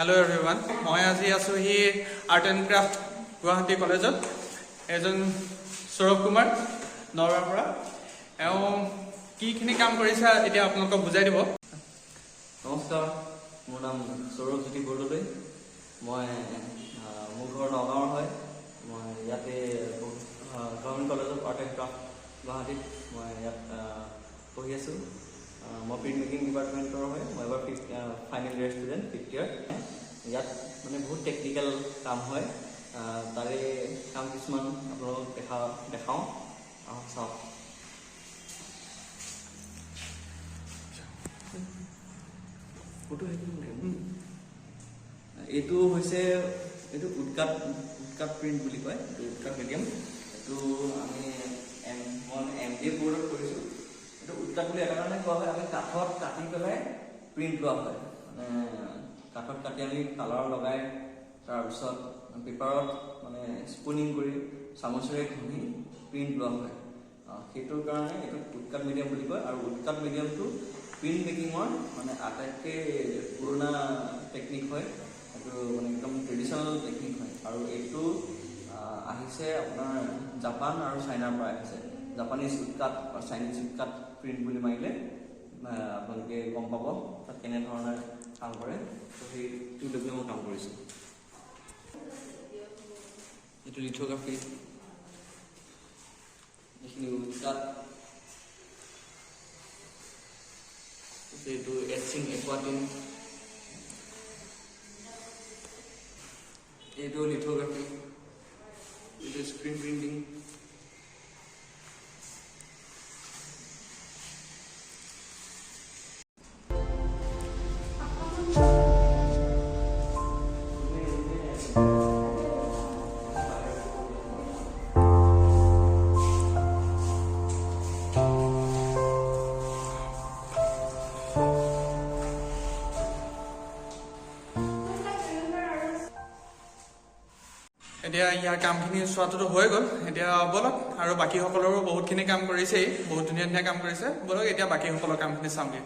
Hello everyone. মই আজি আছো হি আৰ্ট এণ্ড ক্ৰাফট গুৱাহাটী কলেজত এজন সৌৰভ কুমাৰ নৰৱাৰ পৰা কিখিনি কাম কৰিছে এতিয়া আপোনালোকক বুজাই দিব। নমস্কাৰ, মোৰ নাম সৌৰভ জ্যোতি বৰদলৈ। মই মোৰ ঘৰ নগাঁৱৰ হয়। মই ইয়াতে government college of art and craft গুৱাহাটীত মই ইয়াত পঢ়ি আছোঁ। মই প্ৰিণ্ট মেকিং ডিপাৰ্টমেণ্টৰ হয়। মই এবাৰ ফাইনেল ইয়েৰ ষ্টুডেণ্ট 5th ইয়াৰ। ইয়াত মানে বহুত টেকনিকেল কাম হয়, তাৰে কাম কিছুমান আপোনালোকক দেখাওঁ চাওক। এইটো হৈছে উডকাট প্ৰিণ্ট বুলি কয়। এইটো উডকাট মিডিয়াম। এইটো আমি MBA বৰ্ডত কৰিছোঁ। এইটো উডকাট বুলি এটা কাৰণে কোৱা হয়, আমি কাঠত কাটি পেলাই প্ৰিণ্ট লোৱা হয়। মানে কাঠত কাটি আমি কালাৰ লগাই তাৰপিছত পেপাৰত মানে স্পুনিং কৰি চামুচেৰে ঘঁহি প্ৰিণ্ট লোৱা হয়। সেইটোৰ কাৰণে এইটো উডকাট মিডিয়াম বুলি কয়। আৰু উডকাট মিডিয়ামটো প্ৰিণ্ট মেকিঙৰ মানে আটাইতকৈ পুৰণা টেকনিক হয়। এইটো মানে একদম ট্ৰেডিশ্যনেল টেকনিক হয়। আৰু এইটো আহিছে আপোনাৰ জাপান আৰু চাইনাৰ পৰা আহিছে। জাপানিজ উডকাট আৰু চাইনিজ উডকাট প্ৰিণ্ট বুলি মাৰিলে আপোনালোকে গম পাব তাত কেনেধৰণে কাম কৰে। তো সেইটো লৈ মই কাম কৰিছোঁ। এইটো লিথোগ্ৰাফি, এইখিনি উডকাট, এইটো এচিং একুৱাটিন, এইটো লিথোগ্ৰাফি, এইটো স্ক্ৰিন প্ৰিণ্টিং। এতিয়া ইয়াৰ কামখিনি চোৱাটোতো হৈ গ'ল। এতিয়া ব'লক, আৰু বাকীসকলৰো বহুতখিনি কাম কৰিছেই, বহুত ধুনীয়া ধুনীয়া কাম কৰিছে। ব'লক এতিয়া বাকীসকলৰ কামখিনি চাওঁগৈ।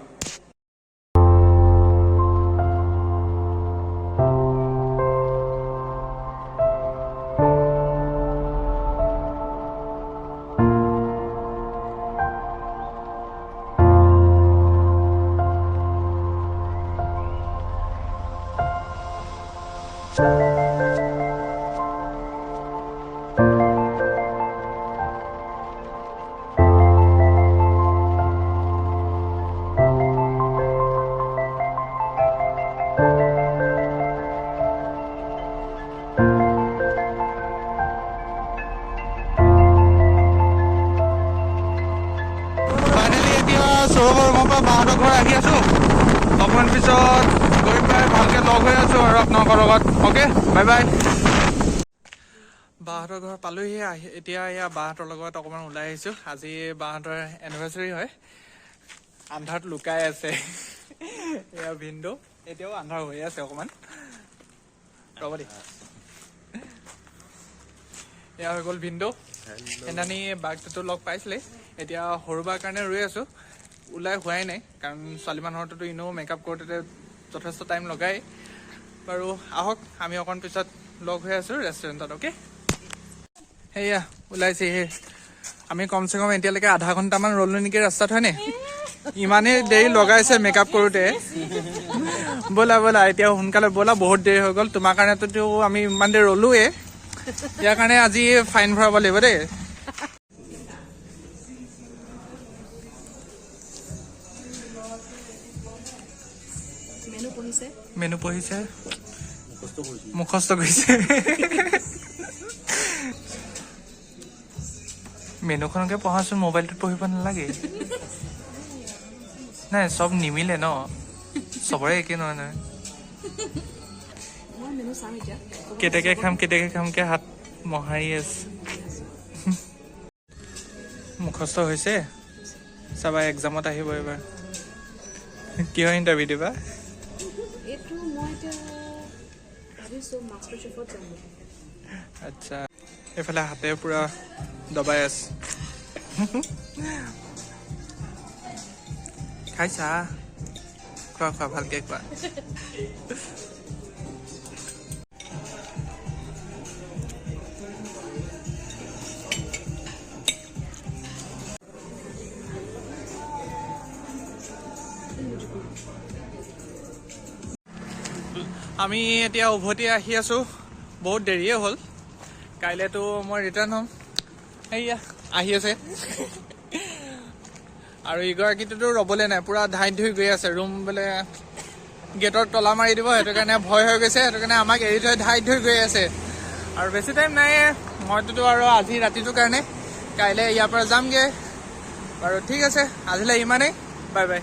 সৌৰভৰ ৰুমৰ পৰা বাহঁতৰ ঘৰ আহি আছোঁ। অকণমান পিছত গৈ পেলাই ভালকৈ লগ হৈ আছোঁ আৰু আপোনালোকৰ লগত। Okay, bye bye. বাহঁতৰ ঘৰ পালোহি। এতিয়া এয়া বাহঁতৰ লগত অকণমান ওলাই আহিছোঁ। আজি বাহঁতৰ এনিভাৰ্চাৰী হয়। আন্ধাৰত লুকাই আছে এয়া ভিনদেউ। এতিয়াও আন্ধাৰ হৈ আছে অকণমান, ৰ'ব দেই। এয়া হৈ গ'ল ভিনদেউ। সেইদিনানি বাঘটোতো লগ পাইছিলেই। এতিয়া সৰু বাৰ কাৰণে ৰৈ আছোঁ। ওলাই হোৱাই নাই, কাৰণ ছোৱালী মানুহৰতো এনেও মেকআপ কৰোঁতে যথেষ্ট টাইম লগাই। বাৰু আহক, আমি অকণ পিছত লগ হৈ আছোঁ ৰেষ্টুৰেণ্টত। অ'কে, সেয়া ওলাইছে। আমি কমচে কম এতিয়ালৈকে আধা ঘণ্টামান ৰ'লো নেকি ৰাস্তাত, হয়নে? ইমানেই দেৰি লগাইছে মেকআপ কৰোঁতে। ব'লা ব'লা এতিয়া সোনকালে ব'লা, বহুত দেৰি হৈ গ'ল। তোমাৰ কাৰণেতো আমি ইমান দেৰি ৰ'লোৱেই। ইয়াৰ কাৰণে আজি ফাইন ভৰাব লাগিব দেই। মেনু পঢ়িছে, মুখস্থ কৰিছে। মেনুখনকে পঢ়াচোন, মোবাইলটোত পঢ়িব নালাগে। নাই, চব নিমিলে ন, চবৰে একে নহয় নহয়। কেতিয়াকে খামকে হাত মহাৰি আছে। মুখস্থ হৈছে, চাবা এক্সামত আহিব এবাৰ। কিয় ইণ্টাৰভিউ দিবা? আচ্ছা, এইফালে হাতে পুৰা দবাই আছে। খাইছা? খোৱা খোৱা, ভালকে খোৱা। আমি এতিয়া উভতি আহি আছোঁ, বহুত দেৰিয়ে হ'ল। কাইলৈতো মই ৰিটাৰ্ণ হ'ম। সেয়া আহি আছে। আৰু ইগৰাকীটোতো ৰ'বলৈ নাই, পূৰা ধাইত ধুই গৈ আছে। ৰুম বোলে গেটৰ তলা মাৰি দিব, সেইটো কাৰণে ভয় হৈ গৈছে। সেইটো কাৰণে আমাক এৰি থৈ ধাইত ধুই গৈ আছে। আৰু বেছি টাইম নাই, মইতোতো আৰু আজি ৰাতিটোৰ কাৰণে, কাইলৈ ইয়াৰ পৰা যামগৈ। বাৰু ঠিক আছে, আজিলৈ ইমানেই, বাই বাই।